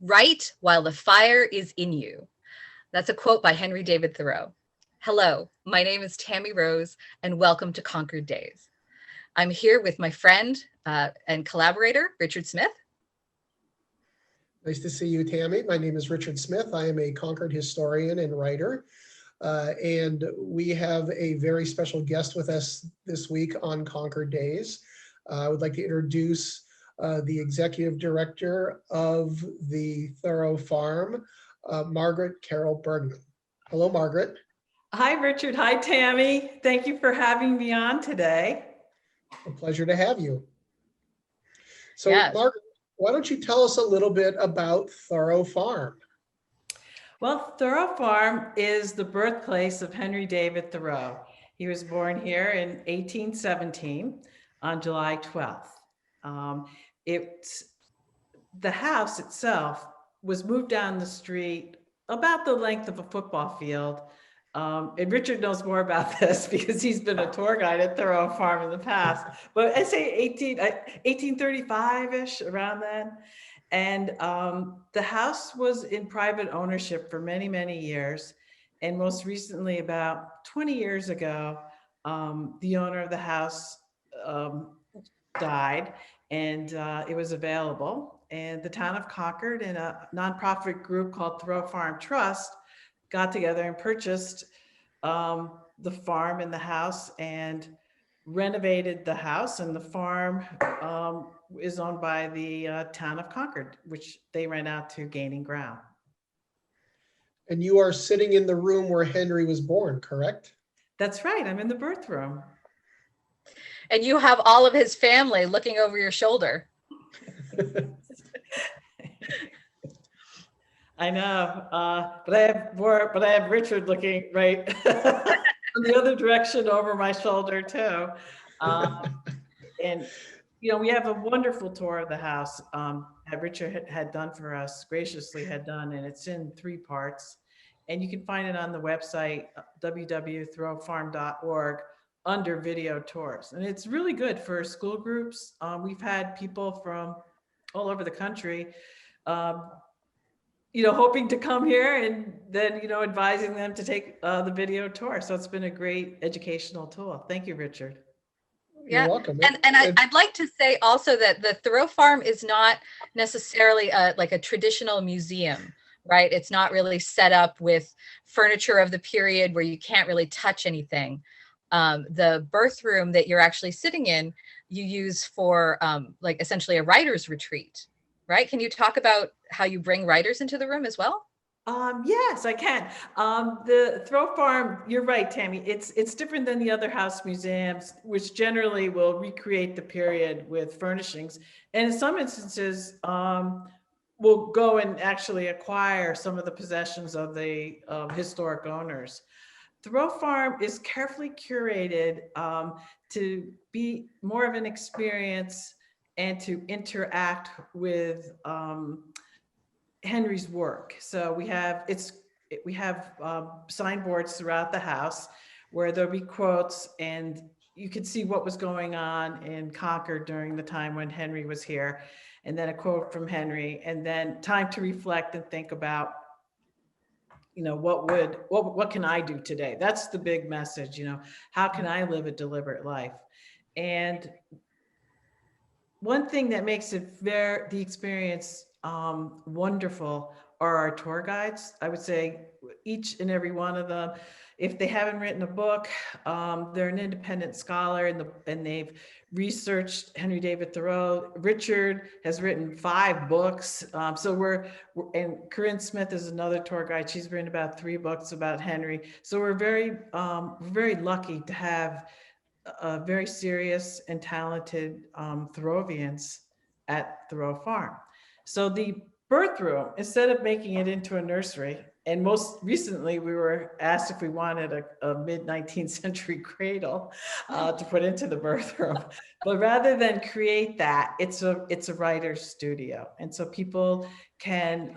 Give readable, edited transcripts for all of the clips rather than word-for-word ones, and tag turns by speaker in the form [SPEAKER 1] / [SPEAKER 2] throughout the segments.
[SPEAKER 1] Write while the fire is in you. That's a quote by Henry David Thoreau. Hello, my name is Tammy Rose, and welcome to Concord Days. I'm here with my friend and collaborator, Richard Smith.
[SPEAKER 2] Nice to see you, Tammy. My name is Richard Smith. I am a Concord historian and writer. And we have a very special guest with us this week on Concord Days. I would like to introduce the executive director of the Thoreau Farm, Margaret Carroll Bergman. Hello, Margaret.
[SPEAKER 3] Hi, Richard. Hi, Tammy. Thank you for having me on today.
[SPEAKER 2] A pleasure to have you. So,
[SPEAKER 1] Yes.
[SPEAKER 2] Margaret, why don't you tell us a little bit about Thoreau Farm?
[SPEAKER 3] Well, Thoreau Farm is the birthplace of Henry David Thoreau. He was born here in 1817 on July 12th. The house itself was moved down the street about the length of a football field. And Richard knows more about this because he's been a tour guide at Thoreau Farm in the past. But I say 1835-ish, around then. And the house was in private ownership for many, many years. And most recently, about 20 years ago, the owner of the house died, and it was available. And the town of Concord and a nonprofit group called Thoreau Farm Trust got together and purchased the farm and the house and renovated the house, and the farm is owned by the town of Concord, which they rent out to Gaining Ground.
[SPEAKER 2] And you are sitting in the room where Henry was born, correct?
[SPEAKER 3] That's right. I'm in the birth room.
[SPEAKER 1] And you have all of his family looking over your shoulder.
[SPEAKER 3] I know, but I have Richard looking right in the other direction over my shoulder too. And we have a wonderful tour of the house that Richard had done for us, graciously had done, and it's in 3 parts. And you can find it on the website, www.thoreaufarm.org, under video tours. And it's really good for school groups. We've had people from all over the country, hoping to come here, and then, advising them to take the video tour. So it's been a great educational tool. Thank you, Richard.
[SPEAKER 1] Yeah.
[SPEAKER 2] You're welcome.
[SPEAKER 1] And I'd like to say also that the Thoreau Farm is not necessarily like a traditional museum, right? It's not really set up with furniture of the period where you can't really touch anything. The birth room that you're actually sitting in, you use for like essentially a writer's retreat, right? Can you talk about how you bring writers into the room as well?
[SPEAKER 3] Yes, I can. The Thoreau Farm, you're right, Tammy. It's different than the other house museums, which generally will recreate the period with furnishings. And in some instances, will go and actually acquire some of the possessions of the historic owners. Thoreau Farm is carefully curated to be more of an experience and to interact with Henry's work. So we have signboards throughout the house where there'll be quotes, and you could see what was going on in Concord during the time when Henry was here, and then a quote from Henry, and then time to reflect and think about, what can I do today? That's the big message. How can I live a deliberate life? And one thing that makes the experience wonderful are our tour guides. I would say each and every one of them, if they haven't written a book, they're an independent scholar, and they've researched Henry David Thoreau. Richard has written 5 books. And Corinne Smith is another tour guide. She's written about 3 books about Henry. So we're very lucky to have very serious and talented Thoreauvians at Thoreau Farm. So the birth room, instead of making it into a nursery, and most recently we were asked if we wanted a mid-19th century cradle to put into the birth room. But rather than create that, it's a writer's studio. And so people can,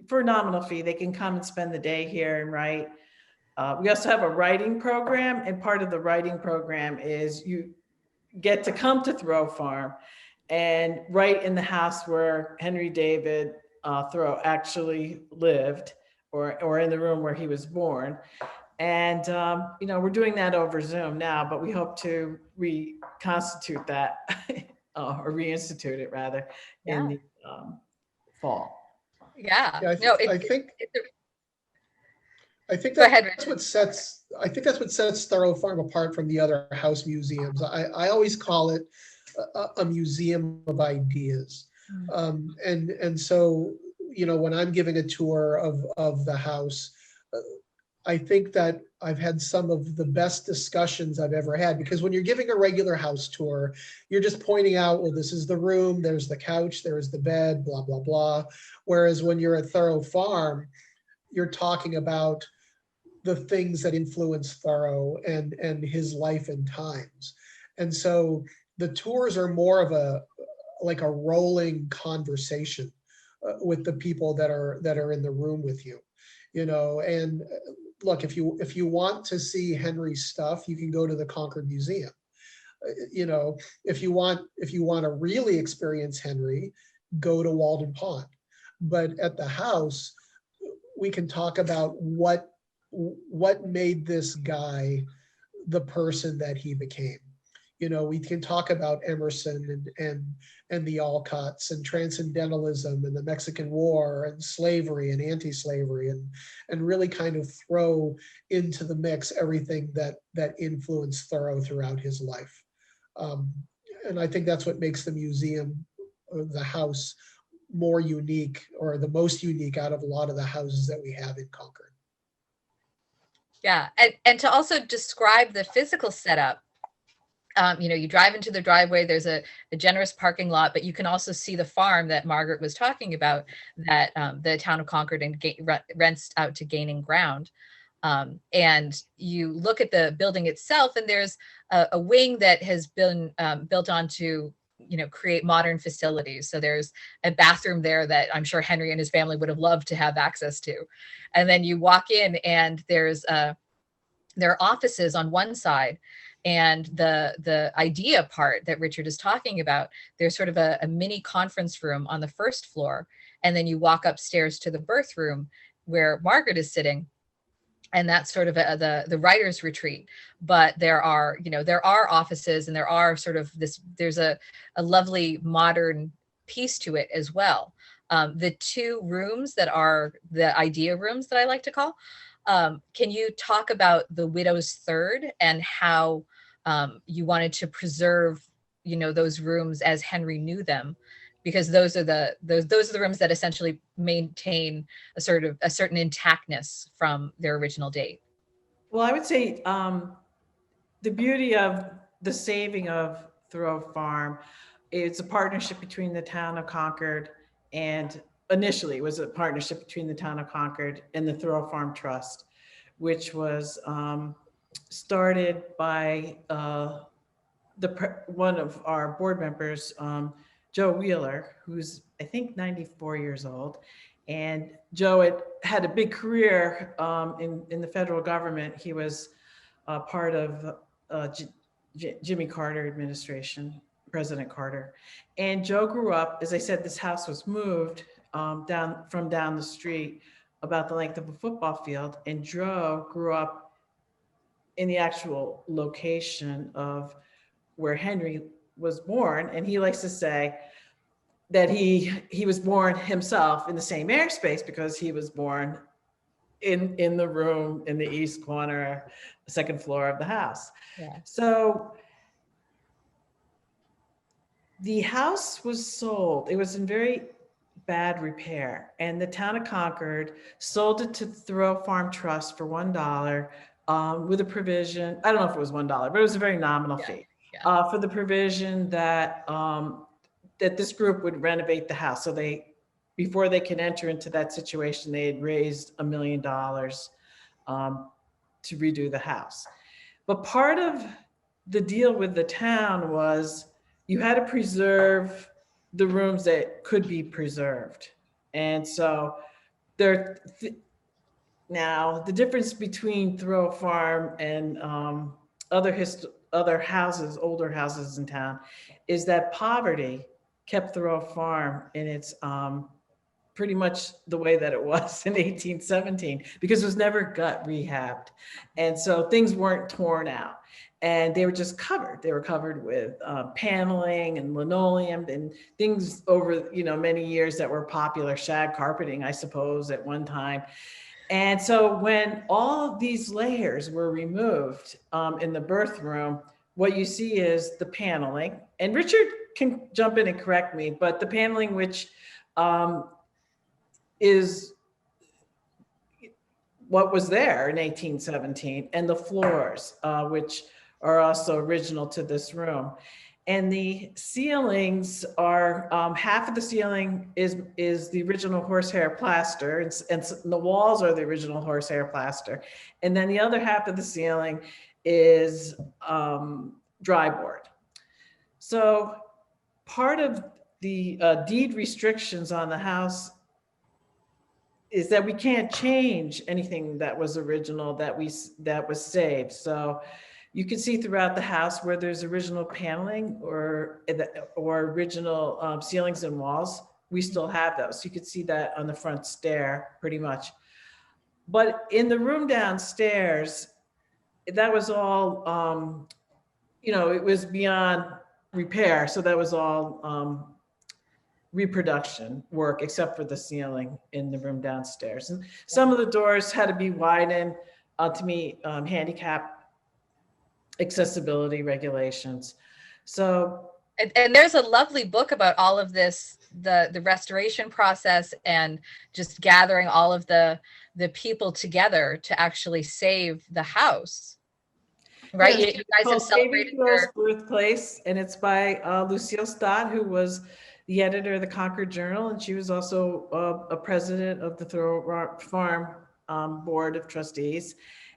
[SPEAKER 3] for a nominal fee, they can come and spend the day here and write. We also have a writing program, and part of the writing program is you get to come to Thoreau Farm and write in the house where Henry David Thoreau actually lived, or in the room where he was born. And, we're doing that over Zoom now, but we hope to reconstitute that or reinstitute it rather
[SPEAKER 1] Yeah.
[SPEAKER 3] in the fall.
[SPEAKER 1] Yeah.
[SPEAKER 2] Yeah,
[SPEAKER 1] No,
[SPEAKER 2] I think
[SPEAKER 1] go ahead,
[SPEAKER 2] that's
[SPEAKER 1] Richard.
[SPEAKER 2] what sets Thoreau Farm apart from the other house museums. I always call it a museum of ideas. And so, when I'm giving a tour of the house, I think that I've had some of the best discussions I've ever had, because when you're giving a regular house tour, you're just pointing out, well, this is the room, there's the couch, there's the bed, blah, blah, blah. Whereas when you're at Thoreau Farm, you're talking about the things that influence Thoreau and his life and times. And so the tours are more of a rolling conversation with the people that are in the room with you, and look, if you want to see Henry's stuff, you can go to the Concord Museum. If you want to really experience Henry, go to Walden Pond. But at the house, we can talk about what made this guy the person that he became. We can talk about Emerson and the Alcotts and transcendentalism and the Mexican War and slavery and anti-slavery, and really kind of throw into the mix everything that influenced Thoreau throughout his life. And I think that's what makes the museum, the house, more unique, or the most unique out of a lot of the houses that we have in Concord.
[SPEAKER 1] Yeah. And to also describe the physical setup, you drive into the driveway, there's a generous parking lot, but you can also see the farm that Margaret was talking about, that the town of Concord rents out to Gaining Ground. And you look at the building itself, and there's a wing that has been built onto, create modern facilities. So there's a bathroom there that I'm sure Henry and his family would have loved to have access to. And then you walk in, and there are offices on one side. And the idea part that Richard is talking about, there's sort of a mini conference room on the first floor. And then you walk upstairs to the birth room where Margaret is sitting. And that's sort of the writer's retreat. But there are offices, and there are there's a lovely modern piece to it as well. The two rooms that are the idea rooms that I like to call, can you talk about the widow's third and how you wanted to preserve, those rooms as Henry knew them? Because those are the rooms that essentially maintain a certain intactness from their original date.
[SPEAKER 3] Well, I would say the beauty of the saving of Thoreau Farm, it's a partnership between the town of Concord, and initially it was a partnership between the town of Concord and the Thoreau Farm Trust, which was started by one of our board members, Joe Wheeler, who's I think 94 years old. And Joe had a big career in the federal government. He was part of Jimmy Carter administration, President Carter. And Joe grew up, as I said, this house was moved down the street about the length of a football field. And Joe grew up in the actual location of where Henry was born. And he likes to say that he was born himself in the same airspace, because he was born in the room in the east corner, the second floor of the house.
[SPEAKER 1] Yeah.
[SPEAKER 3] So the house was sold. It was in very bad repair, and the town of Concord sold it to Thoreau Farm Trust for $1 with a provision. I don't know if it was $1, but it was a very nominal fee for the provision that that this group would renovate the house. So before they could enter into that situation, they had raised $1 million to redo the house. But part of the deal with the town was you had to preserve the rooms that could be preserved. And so now the difference between Thoreau Farm and other houses, older houses in town, is that poverty kept Thoreau Farm in its pretty much the way that it was in 1817 because it was never gut rehabbed. And so things weren't torn out and they were just covered. They were covered with paneling and linoleum and things over, many years that were popular, shag carpeting, I suppose, at one time. And so when all of these layers were removed in the birth room, what you see is the paneling, and Richard can jump in and correct me, but the paneling which is what was there in 1817, and the floors, which are also original to this room. And the ceilings are, half of the ceiling is the original horsehair plaster, and the walls are the original horsehair plaster. And then the other half of the ceiling is dryboard. So part of the deed restrictions on the house is that we can't change anything that was original that was saved. So you can see throughout the house where there's original paneling or original ceilings and walls, we still have those. You could see that on the front stair pretty much. But in the room downstairs, that was all, it was beyond repair. So that was all reproduction work, except for the ceiling in the room downstairs. And some of the doors had to be widened to meet handicap accessibility regulations. So,
[SPEAKER 1] and there's a lovely book about all of this, the restoration process and just gathering all of the people together to actually save the house. Right?
[SPEAKER 3] Yes,
[SPEAKER 1] you guys have celebrated
[SPEAKER 3] your birthplace, and it's by Lucille Stott, who was the editor of the Concord Journal, and she was also a president of the Thoreau Farm Board of Trustees.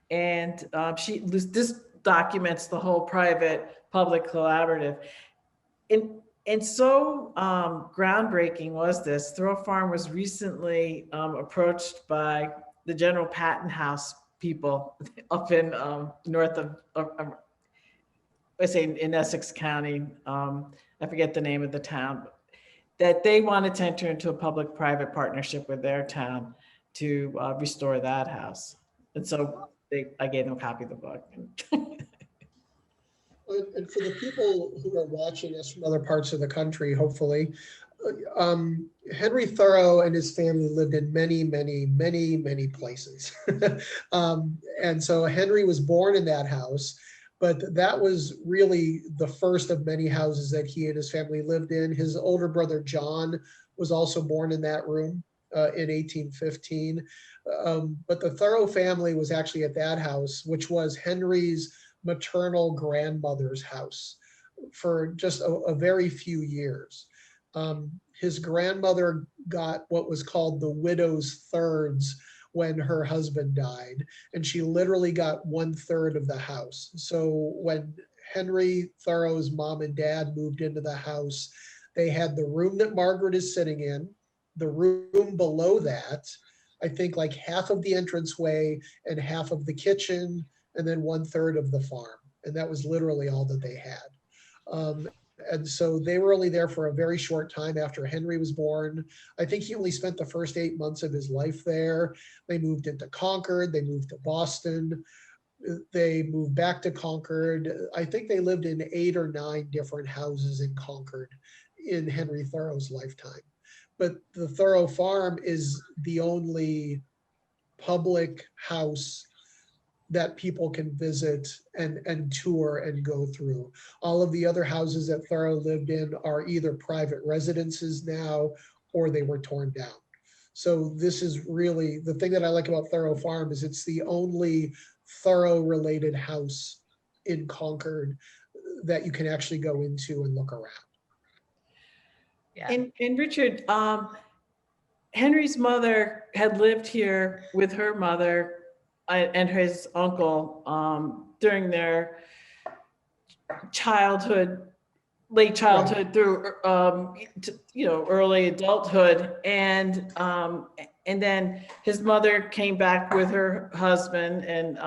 [SPEAKER 3] And this documents the whole private-public collaborative. And so groundbreaking was this. Thoreau Farm was recently approached by the General Patton House people up in north of I say in Essex County. I forget the name of the town, that they wanted to enter into a public-private partnership with their town to restore that house. And so I gave them a copy of the book.
[SPEAKER 2] And for the people who are watching us from other parts of the country, hopefully, Henry Thoreau and his family lived in many, many, many, many places. And so Henry was born in that house, but that was really the first of many houses that he and his family lived in. His older brother, John, was also born in that room in 1815. But the Thoreau family was actually at that house, which was Henry's maternal grandmother's house for just a very few years. His grandmother got what was called the widow's thirds when her husband died, and she literally got 1/3 of the house. So when Henry Thoreau's mom and dad moved into the house, they had the room that Margaret is sitting in, the room below that, I think like half of the entranceway and half of the kitchen, and then 1/3 of the farm. And that was literally all that they had. And so they were only there for a very short time after Henry was born. I think he only spent the first 8 months of his life there. They moved into Concord, they moved to Boston, they moved back to Concord. I think they lived in 8 or 9 different houses in Concord in Henry Thoreau's lifetime. But the Thoreau farm is the only public house that people can visit and tour and go through. All of the other houses that Thoreau lived in are either private residences now, or they were torn down. So this is really, the thing that I like about Thoreau Farm is it's the only Thoreau related house in Concord that you can actually go into and look around.
[SPEAKER 3] Yeah. And Richard, Henry's mother had lived here with her mother and his uncle during their childhood, late childhood, right, through early adulthood, and then his mother came back with her husband, and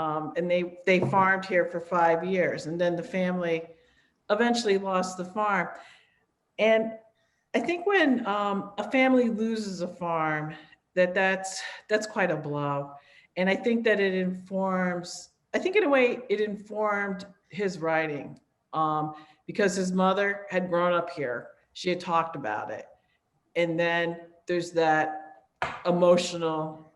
[SPEAKER 3] they farmed here for 5 years, and then the family eventually lost the farm. And I think when a family loses a farm, that's quite a blow. And I think that it informs, I think in a way it informed his writing, because his mother had grown up here. She had talked about it. And then there's that emotional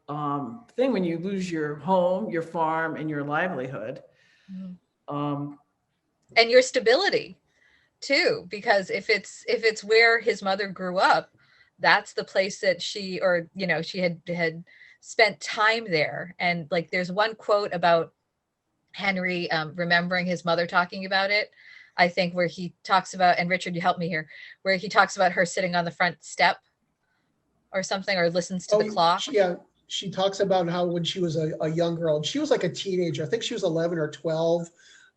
[SPEAKER 3] thing when you lose your home, your farm, and your livelihood.
[SPEAKER 1] Mhm.
[SPEAKER 3] Um,
[SPEAKER 1] And your stability too, because if it's where his mother grew up, that's the place that she, or she had spent time there. And like there's one quote about Henry remembering his mother talking about it, I think, where he talks about, and Richard, you help me here, where he talks about her sitting on the front step or something, or listens to
[SPEAKER 2] Oh,
[SPEAKER 1] the clock.
[SPEAKER 2] yeah. She talks about how when she was a young girl, she was like a teenager. I think she was 11 or 12.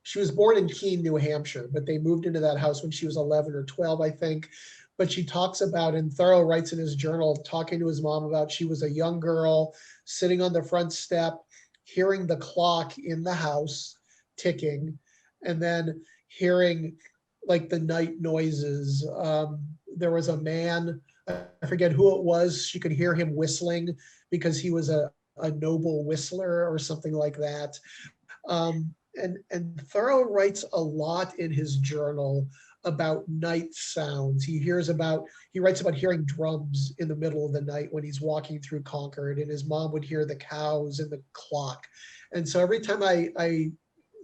[SPEAKER 2] She was born in Keene, New Hampshire, but they moved into that house when she was 11 or 12, I think. But she talks about, and Thoreau writes in his journal, talking to his mom about she was a young girl sitting on the front step, hearing the clock in the house ticking, and then hearing like the night noises. There was a man, I forget who it was. She could hear him whistling because he was a noble whistler or something like that. And Thoreau writes a lot in his journal about night sounds. He writes about hearing drums in the middle of the night when he's walking through Concord, and his mom would hear the cows and the clock. And so every time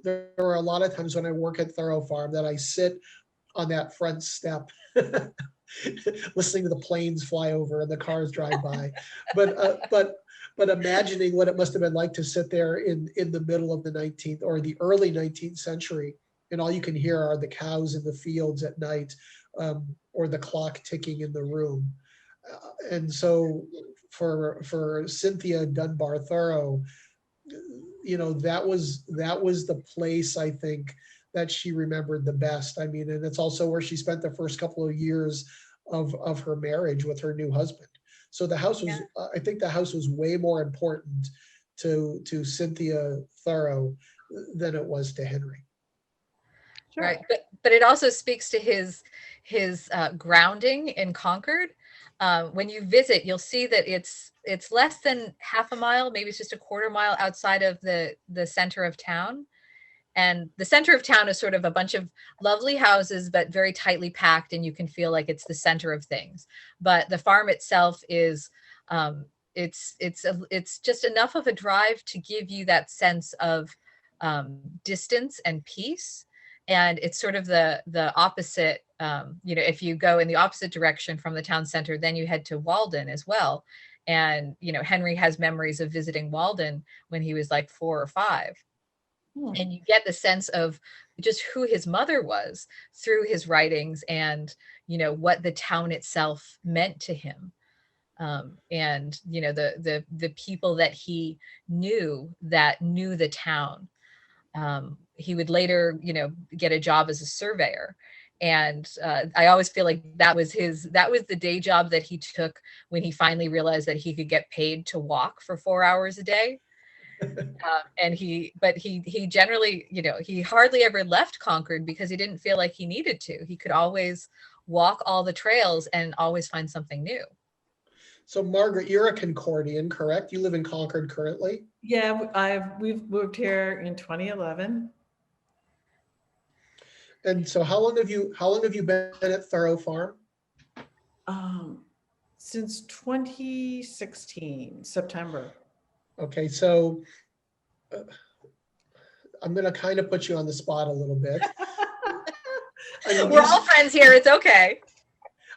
[SPEAKER 2] there are a lot of times when I work at Thoreau Farm that I sit on that front step listening to the planes fly over and the cars drive by. But imagining what it must have been like to sit there in the middle of the 19th or the early 19th century, and all you can hear are the cows in the fields at night, or the clock ticking in the room. And so for Cynthia Dunbar Thoreau, that was the place, I think, that she remembered the best. I mean, and it's also where she spent the first couple of years of her marriage with her new husband. So the house was, I think the house was way more important to Cynthia Thoreau than it was to Henry.
[SPEAKER 3] sure.
[SPEAKER 1] Right, but it also speaks to his grounding in Concord. When you visit, you'll see that it's less than half a mile, maybe it's just a quarter mile outside of the center of town. And the center of town is sort of a bunch of lovely houses, but very tightly packed, and you can feel like it's the center of things. But the farm itself is, it's just enough of a drive to give you that sense of distance and peace. And it's sort of the opposite. If you go in the opposite direction from the town center, then you head to Walden as well. And Henry has memories of visiting Walden when he was like 4 or 5. And you get the sense of just who his mother was through his writings, and what the town itself meant to him, and the people that he knew that knew the town. He would later get a job as a surveyor, and I always feel like that was the day job that he took when he finally realized that he could get paid to walk for 4 hours a day. And he generally, he hardly ever left Concord because he didn't feel like he needed to. He could always walk all the trails and always find something new.
[SPEAKER 2] So Margaret, you're a Concordian, correct? You live in Concord currently?
[SPEAKER 3] Yeah, we've moved here in 2011.
[SPEAKER 2] And so how long have you been at Thoreau Farm?
[SPEAKER 3] Since 2016, September.
[SPEAKER 2] Okay, so I'm going to kind of put you on the spot a little bit.
[SPEAKER 1] We're all friends here. It's okay.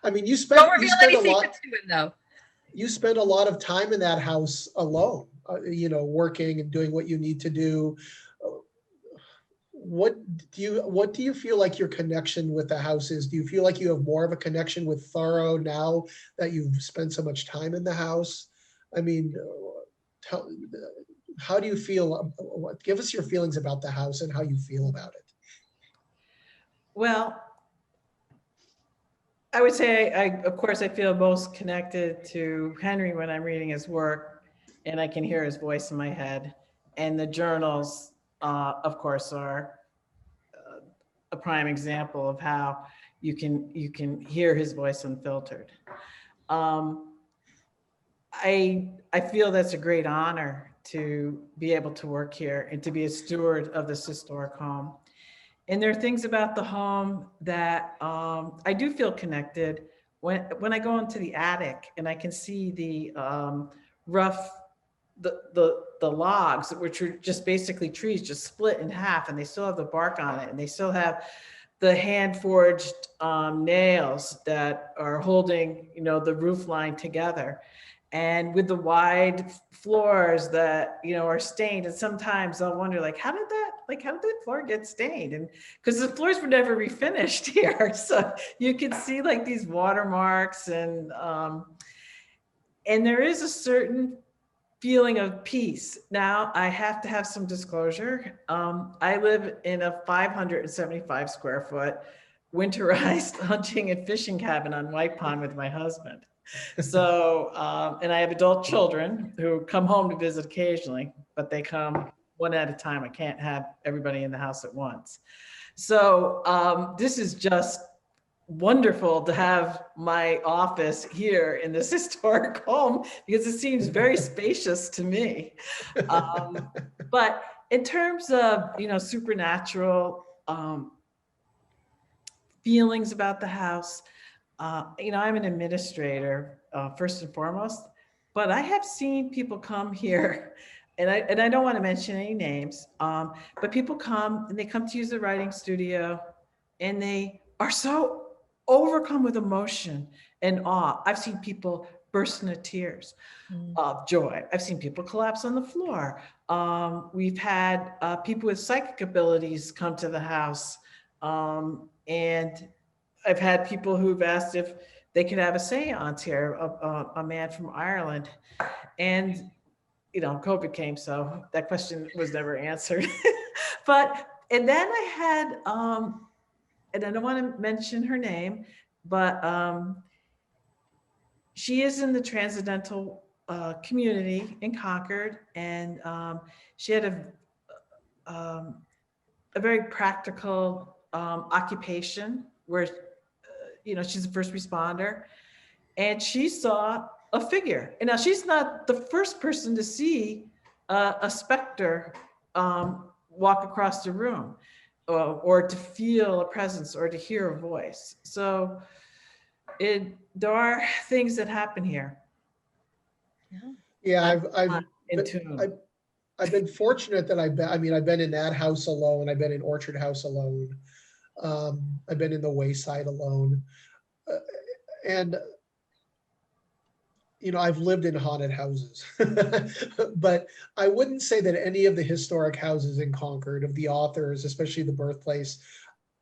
[SPEAKER 2] I mean, you
[SPEAKER 1] Don't reveal any secrets to him, though.
[SPEAKER 2] You spend a lot of time in that house alone, working and doing what you need to do. What do you feel like your connection with the house is? Do you feel like you have more of a connection with Thoreau now that you've spent so much time in the house? I mean, how do you feel? Give us your feelings about the house and how you feel about it.
[SPEAKER 3] Well, I would say, of course, I feel most connected to Henry when I'm reading his work, and I can hear his voice in my head. And the journals, of course, are a prime example of how you can hear his voice unfiltered. I feel that's a great honor to be able to work here and to be a steward of this historic home. And there are things about the home that I do feel connected when I go into the attic and I can see the rough, the logs, which are just basically trees just split in half, and they still have the bark on it, and they still have the hand forged nails that are holding, the roof line together. And with the wide floors that, are stained. And sometimes I'll wonder, how did that floor get stained? And because the floors were never refinished here. So you can see these watermarks and there is a certain feeling of peace. Now I have to have some disclosure. I live in a 575 square foot winterized hunting and fishing cabin on White Pond with my husband. So, and I have adult children who come home to visit occasionally, but they come one at a time. I can't have everybody in the house at once. So this is just wonderful to have my office here in this historic home because it seems very spacious to me. But in terms of, supernatural feelings about the house, I'm an administrator first and foremost, but I have seen people come here, and I don't want to mention any names, but people come and they come to use the writing studio, and they are so overcome with emotion and awe. I've seen people burst into tears of joy. I've seen people collapse on the floor. We've had people with psychic abilities come to the house, and I've had people who've asked if they could have a seance here, a man from Ireland. And, COVID came, so that question was never answered. And then I had, and I don't want to mention her name, but she is in the transcendental community in Concord. And she had a very practical occupation where she's a first responder, and she saw a figure. And now she's not the first person to see a specter walk across the room, or to feel a presence, or to hear a voice. So there are things that happen here.
[SPEAKER 2] Yeah,
[SPEAKER 3] I've
[SPEAKER 2] been fortunate that I've been in that house alone. I've been in Orchard House alone. I've been in the Wayside alone. And, I've lived in haunted houses, but I wouldn't say that any of the historic houses in Concord of the authors, especially the birthplace,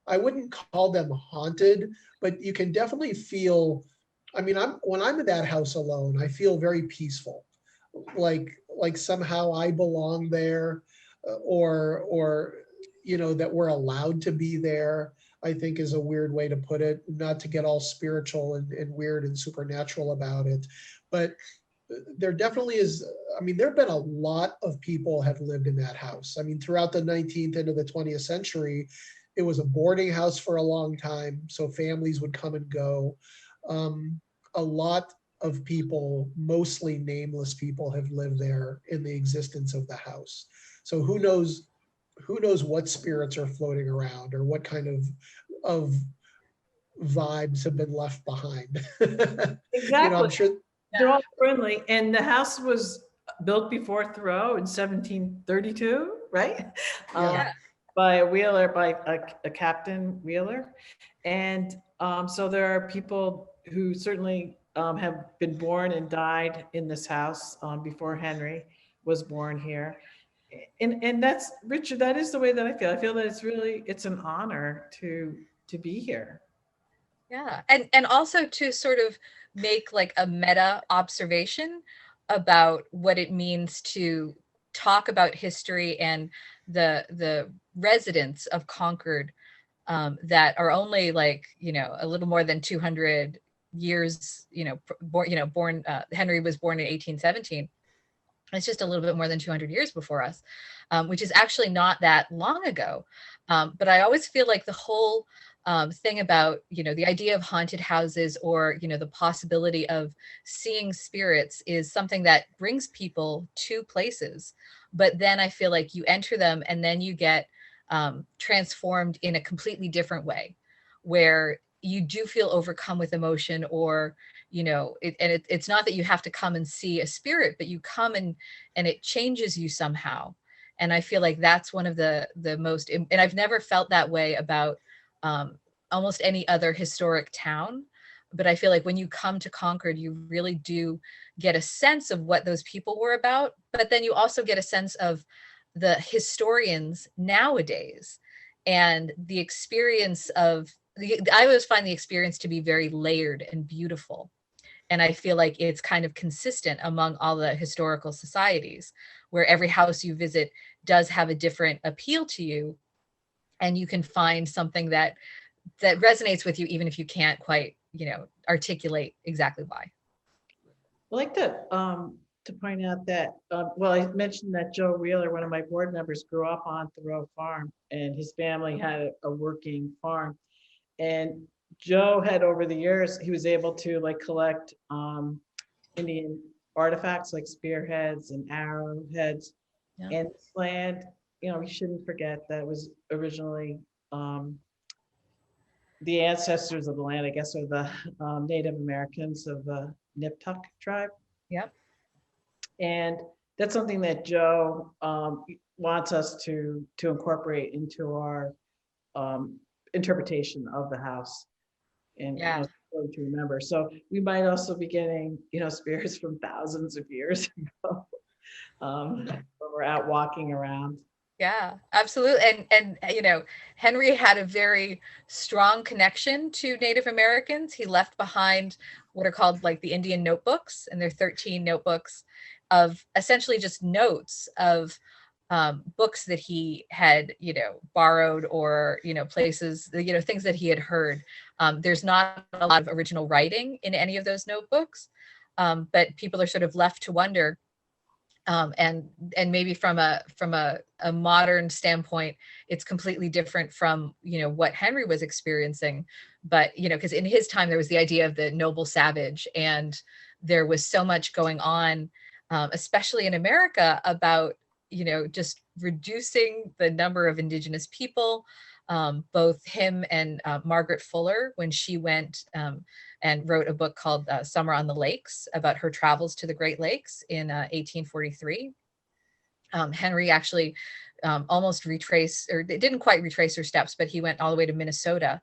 [SPEAKER 2] I wouldn't call them haunted, but you can definitely feel, when I'm in that house alone, I feel very peaceful. Like somehow I belong there, or that we're allowed to be there, I think is a weird way to put it, not to get all spiritual and weird and supernatural about it. But there definitely is, there have been a lot of people have lived in that house. Throughout the 19th into the 20th century, it was a boarding house for a long time. So families would come and go. A lot of people, mostly nameless people, have lived there in the existence of the house. So who knows what spirits are floating around, or what kind of vibes have been left behind.
[SPEAKER 3] Exactly.
[SPEAKER 2] I'm sure
[SPEAKER 3] they're all friendly. And the house was built before Thoreau in 1732, right?
[SPEAKER 2] Yeah.
[SPEAKER 3] By a Wheeler, by a Captain Wheeler. And so there are people who certainly have been born and died in this house before Henry was born here. And that's, Richard, that is the way that I feel. I feel that it's an honor to be here.
[SPEAKER 1] Yeah. And also to sort of make a meta observation about what it means to talk about history and the residents of Concord that are only a little more than 200 years, born, Henry was born in 1817. It's just a little bit more than 200 years before us, which is actually not that long ago. But I always feel like the whole thing about, the idea of haunted houses, or, the possibility of seeing spirits, is something that brings people to places. But then I feel like you enter them and then you get transformed in a completely different way, where you do feel overcome with emotion, or, it's not that you have to come and see a spirit, but you come and it changes you somehow. And I feel like that's one of the most, and I've never felt that way about almost any other historic town. But I feel like when you come to Concord, you really do get a sense of what those people were about. But then you also get a sense of the historians nowadays, and the experience of I always find the experience to be very layered and beautiful. And I feel like it's kind of consistent among all the historical societies, where every house you visit does have a different appeal to you, and you can find something that resonates with you, even if you can't quite, articulate exactly why.
[SPEAKER 3] I'd like to point out that, well, I mentioned that Joe Wheeler, one of my board members, grew up on Thoreau Farm, and his family had a working farm. And Joe had, over the years, he was able to like collect Indian artifacts like spearheads and arrowheads.
[SPEAKER 1] Yeah.
[SPEAKER 3] And this land, we shouldn't forget that it was originally the ancestors of the land, I guess, are the Native Americans of the Niptuck tribe.
[SPEAKER 1] Yep.
[SPEAKER 3] And that's something that Joe wants us to incorporate into our interpretation of the house. And
[SPEAKER 1] Yeah.
[SPEAKER 3] to remember. So we might also be getting, spirits from thousands of years ago when we're out walking around.
[SPEAKER 1] Yeah, absolutely. And Henry had a very strong connection to Native Americans. He left behind what are called like the Indian notebooks, and they're 13 notebooks of essentially just notes of books that he had, borrowed, or, places, things that he had heard. There's not a lot of original writing in any of those notebooks, but people are sort of left to wonder. And maybe from a modern standpoint, it's completely different from what Henry was experiencing. But because in his time there was the idea of the noble savage, and there was so much going on, especially in America, about just reducing the number of Indigenous people. Both him and Margaret Fuller, when she went and wrote a book called Summer on the Lakes, about her travels to the Great Lakes in 1843. Henry actually almost retraced, or didn't quite retrace her steps, but he went all the way to Minnesota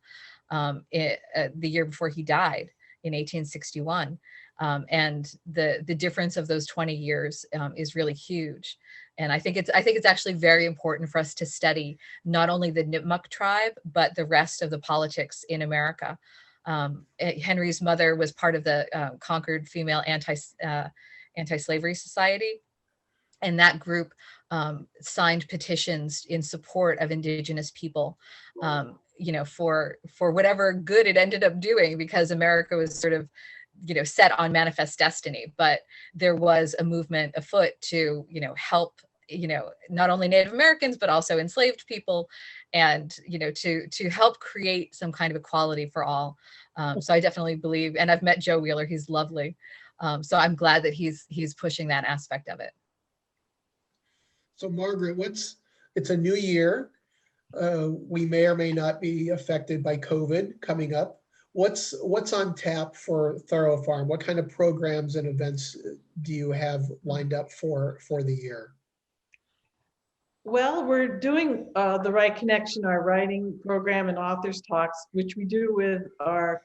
[SPEAKER 1] the year before he died in 1861. And the difference of those 20 years is really huge. And I think it's actually very important for us to study not only the Nipmuc tribe, but the rest of the politics in America. Henry's mother was part of the Concord Female Anti-Slavery Society, and that group signed petitions in support of Indigenous people, for whatever good it ended up doing, because America was sort of set on manifest destiny. But there was a movement afoot to help not only Native Americans but also enslaved people, and to help create some kind of equality for all. So I definitely believe, and I've met Joe Wheeler, he's lovely. So I'm glad that he's pushing that aspect of it.
[SPEAKER 2] So Margaret, it's a new year. We may or may not be affected by COVID coming up. What's on tap for Thoreau Farm? What kind of programs and events do you have lined up for the year?
[SPEAKER 3] Well, we're doing the Right Connection, our writing program and authors talks, which we do with our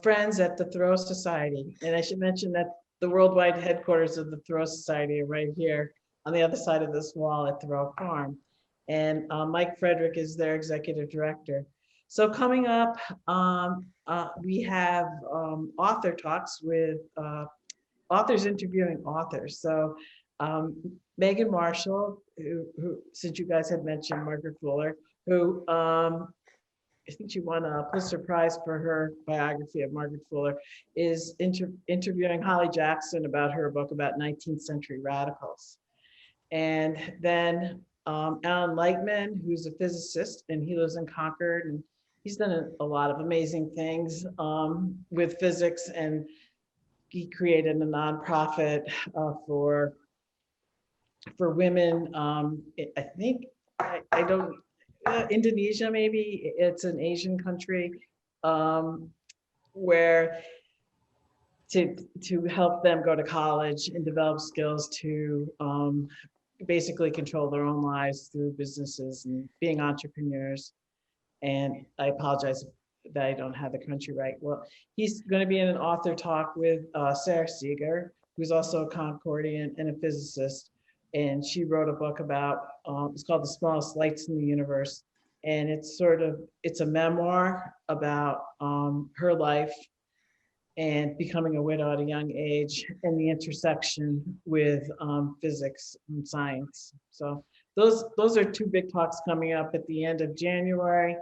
[SPEAKER 3] friends at the Thoreau Society. And I should mention that the worldwide headquarters of the Thoreau Society are right here on the other side of this wall at Thoreau Farm. And Mike Frederick is their executive director. So coming up, we have author talks with authors interviewing authors. So Megan Marshall, who, since you guys had mentioned Margaret Fuller, who I think she won a Pulitzer Prize for her biography of Margaret Fuller, is interviewing Holly Jackson about her book about 19th century radicals. And then Alan Lightman, who's a physicist, and he lives in Concord, and he's done a lot of amazing things with physics, and he created a nonprofit for women. I think I don't Indonesia, maybe it's an Asian country, where to help them go to college and develop skills to basically control their own lives through businesses and being entrepreneurs. And I apologize that I don't have the country right. Well, he's going to be in an author talk with Sarah Seeger, who's also a Concordian and a physicist. And she wrote a book about, it's called The Smallest Lights in the Universe. And it's a memoir about her life and becoming a widow at a young age and the intersection with physics and science. So those are two big talks coming up at the end of January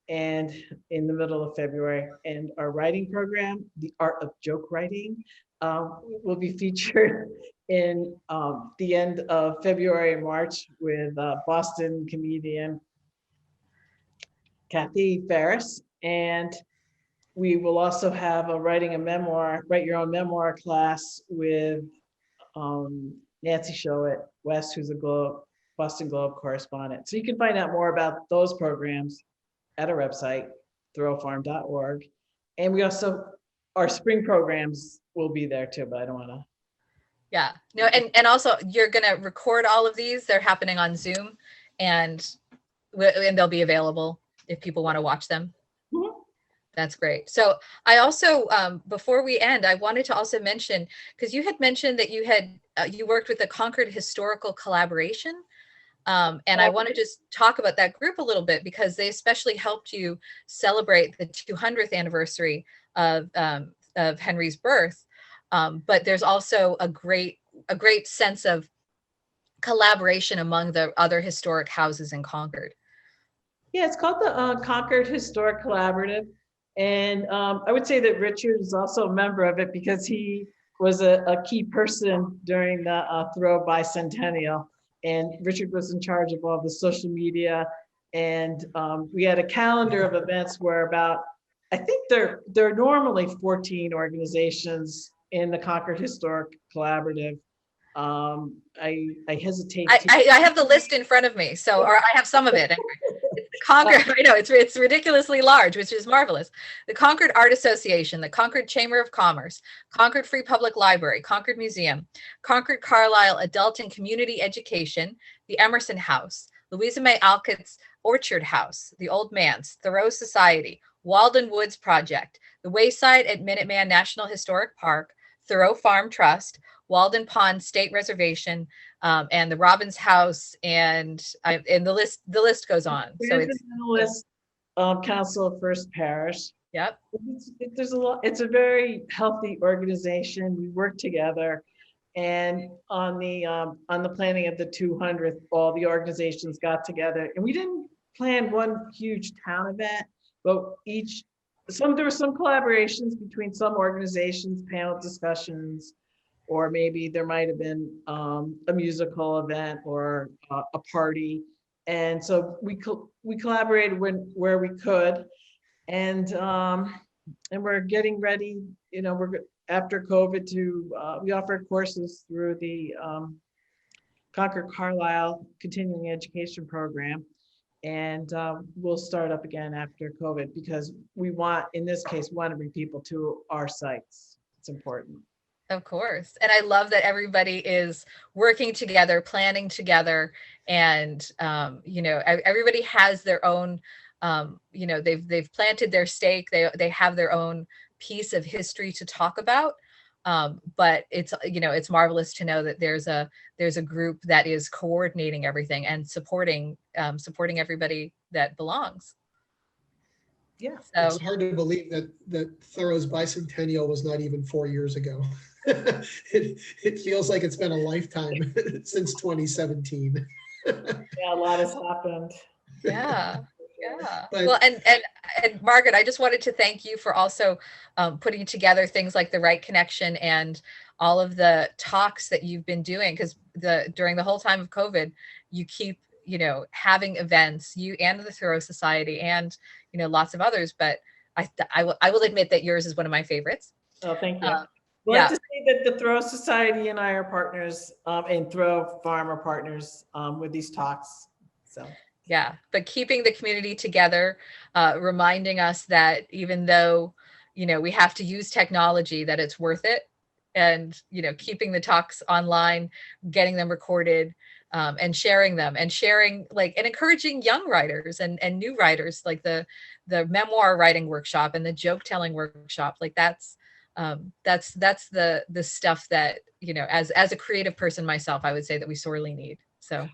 [SPEAKER 3] and in the middle of February. And our writing program, The Art of Joke Writing, will be featured in the end of February and March with Boston comedian Kathy Ferris. And we will also have a write your own memoir class with Nancy Showett West, who's a Boston Globe correspondent. So you can find out more about those programs at our website, thoreaufarm.org. And we also, our spring programs will be there too, but I don't want to.
[SPEAKER 1] Yeah, no, and also you're going to record all of these. They're happening on Zoom, and they'll be available if people want to watch them.
[SPEAKER 3] Mhm.
[SPEAKER 1] That's great. So I also, before we end, I wanted to also mention, because you had mentioned that you worked with the Concord Historical Collaboration. And I want to just talk about that group a little bit, because they especially helped you celebrate the 200th anniversary of Henry's birth. But there's also a great sense of collaboration among the other historic houses in Concord.
[SPEAKER 3] Yeah, it's called the Concord Historic Collaborative. And I would say that Richard is also a member of it because he was a key person during the Thoreau bicentennial. And Richard was in charge of all the social media. And we had a calendar of events where I think there are normally 14 organizations in the Concord Historic Collaborative. I hesitate.
[SPEAKER 1] I have the list in front of me, or I have some of it. Concord, I know it's ridiculously large, which is marvelous. The Concord Art Association, the Concord Chamber of Commerce, Concord Free Public Library, Concord Museum, Concord Carlisle Adult and Community Education, the Emerson House, Louisa May Alcott's Orchard House, the Old Manse, Thoreau Society, Walden Woods Project, the Wayside at Minuteman National Historic Park, Thoreau Farm Trust, Walden Pond State Reservation, and the Robbins House, and the list goes on. So it's
[SPEAKER 3] Council of First Parish.
[SPEAKER 1] Yep.
[SPEAKER 3] There's a lot. It's a very healthy organization. We work together, and on the planning of the 200th, all the organizations got together, and we didn't plan one huge town event, but there were some collaborations between some organizations, panel discussions, or maybe there might have been a musical event or a party. And so we collaborated where we could, and we're getting ready. We're after COVID we offer courses through the Concord Carlisle Continuing Education Program, and we'll start up again after COVID because we want to bring people to our sites. It's important.
[SPEAKER 1] Of course. And I love that everybody is working together, planning together, and, everybody has their own, they've planted their stake. They have their own piece of history to talk about. But it's marvelous to know that there's a group that is coordinating everything and supporting everybody that belongs.
[SPEAKER 3] Yeah.
[SPEAKER 1] So
[SPEAKER 2] it's hard to believe that Thoreau's bicentennial was not even 4 years ago. It feels like it's been a lifetime since 2017.
[SPEAKER 3] Yeah, a lot has happened.
[SPEAKER 1] Yeah. Well, and Margaret, I just wanted to thank you for also putting together things like the Right Connection and all of the talks that you've been doing, because during the whole time of COVID, you keep having events, you and the Thoreau Society and lots of others, but I will admit that yours is one of my favorites.
[SPEAKER 3] Oh, thank you.
[SPEAKER 1] Um,
[SPEAKER 3] I'd
[SPEAKER 1] yeah.
[SPEAKER 3] like to say that the Thoreau Society and I are partners, and Thoreau Farm are partners with these talks. So
[SPEAKER 1] Yeah, but keeping the community together, reminding us that even though, we have to use technology, that it's worth it. And, keeping the talks online, getting them recorded, and sharing them, and sharing and encouraging young writers and new writers, like the memoir writing workshop and the joke telling workshop. Like that's the stuff that, as a creative person myself, I would say that we sorely need. So.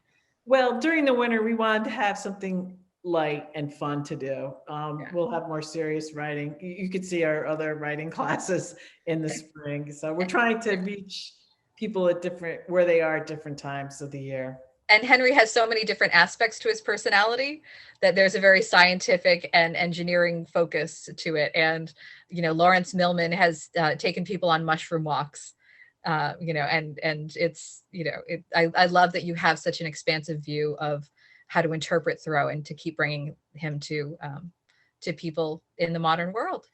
[SPEAKER 3] Well, during the winter, we wanted to have something light and fun to do.
[SPEAKER 1] Yeah.
[SPEAKER 3] We'll have more serious writing. You could see our other writing classes in the spring. So we're trying to reach people at where they are at different times of the year.
[SPEAKER 1] And Henry has so many different aspects to his personality that there's a very scientific and engineering focus to it. And, Lawrence Millman has taken people on mushroom walks. And it's, I love that you have such an expansive view of how to interpret Thoreau and to keep bringing him to people in the modern world.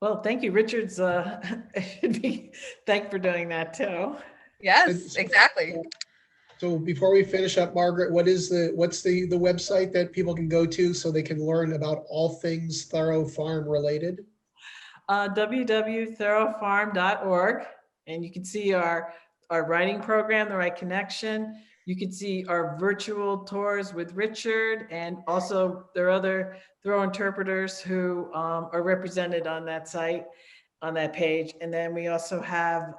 [SPEAKER 3] Well, thank you. Richard's should be thanked for doing that too.
[SPEAKER 1] Yes, exactly.
[SPEAKER 2] So before we finish up, Margaret, what's the website that people can go to so they can learn about all things Thoreau Farm related?
[SPEAKER 3] www.thoroughfarm.org, and you can see our writing program, The Right Connection. You can see our virtual tours with Richard, and also there are other Thoreau interpreters who are represented on that site, on that page. And then we also have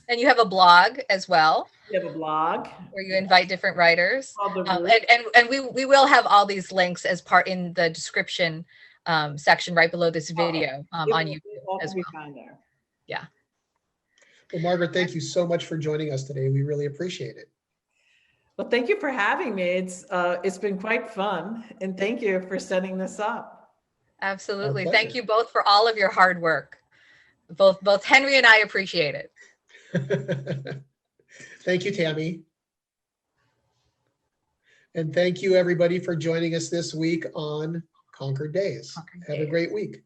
[SPEAKER 1] and you have a blog as well.
[SPEAKER 3] We have a blog
[SPEAKER 1] where you invite different writers,
[SPEAKER 3] and
[SPEAKER 1] we will have all these links as part in the description section right below this video on YouTube as well. Yeah.
[SPEAKER 2] Well, Margaret, thank you so much for joining us today. We really appreciate it.
[SPEAKER 3] Well, thank you for having me. It's been quite fun, and thank you for setting this up.
[SPEAKER 1] Absolutely. Thank you both for all of your hard work. Both Henry and I appreciate it.
[SPEAKER 2] Thank you, Tammy. And thank you, everybody, for joining us this week on Concord Days. Have a great week.